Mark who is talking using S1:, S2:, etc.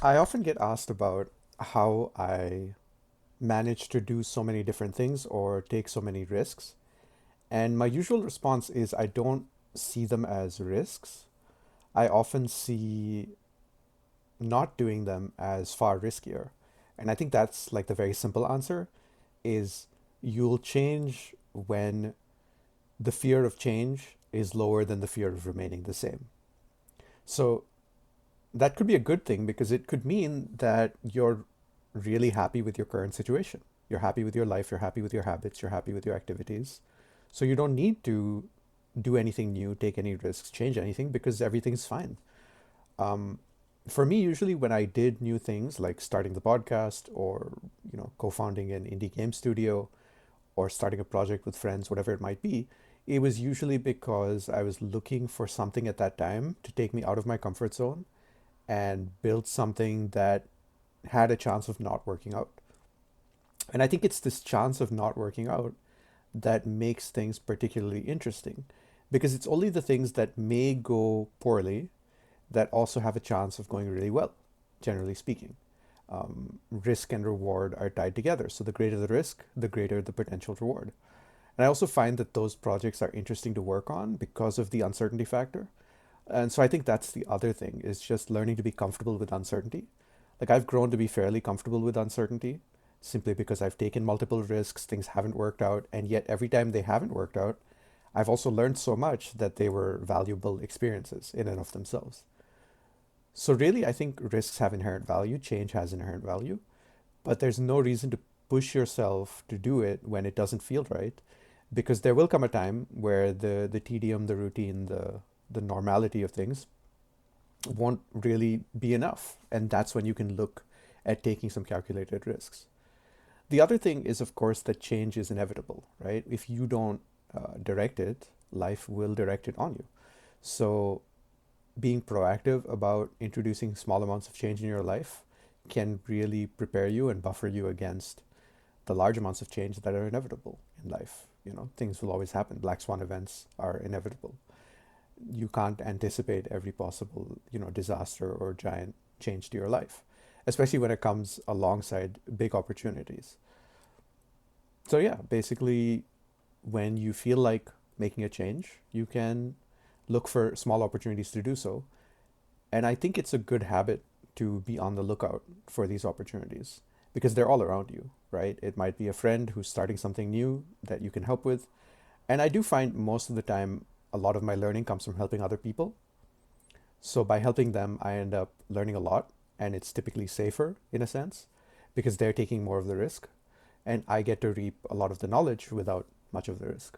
S1: I often get asked about how I manage to do so many different things or take so many risks. And my usual response is I don't see them as risks. I often see not doing them as far riskier. And I think that's like the very simple answer is you'll change when the fear of change is lower than the fear of remaining the same. So that could be a good thing because it could mean that you're really happy with your current situation. You're happy with your life, you're happy with your habits, you're happy with your activities. So you don't need to do anything new, take any risks, change anything because everything's fine. Um, for me, usually when I did new things like starting the podcast or co-founding an indie game studio or starting a project with friends, whatever it might be, it was usually because I was looking for something at that time to take me out of my comfort zone and build something that had a chance of not working out. And I think it's this chance of not working out that makes things particularly interesting because it's only the things that may go poorly that also have a chance of going really well, generally speaking. Risk and reward are tied together. So the greater the risk, the greater the potential reward. And I also find that those projects are interesting to work on because of the uncertainty factor. And so I think that's the other thing is just learning to be comfortable with uncertainty. Like I've grown to be fairly comfortable with uncertainty simply because I've taken multiple risks, things haven't worked out, and yet every time they haven't worked out, I've also learned so much that they were valuable experiences in and of themselves. So really, I think risks have inherent value, change has inherent value, but there's no reason to push yourself to do it when it doesn't feel right, because there will come a time where the tedium, the routine, the normality of things won't really be enough, and that's when you can look at taking some calculated risks. The other thing is, of course, that change is inevitable, right? If you don't direct it, life will direct it on you. So being proactive about introducing small amounts of change in your life can really prepare you and buffer you against the large amounts of change that are inevitable in life. Things will always happen. Black swan events are inevitable. You can't anticipate every possible, disaster or giant change to your life, especially when it comes alongside big opportunities. So yeah, basically when you feel like making a change, you can look for small opportunities to do so. And I think it's a good habit to be on the lookout for these opportunities because they're all around you, right? It might be a friend who's starting something new that you can help with. And I do find most of the time a lot of my learning comes from helping other people. So by helping them, I end up learning a lot, and it's typically safer in a sense because they're taking more of the risk, and I get to reap a lot of the knowledge without much of the risk.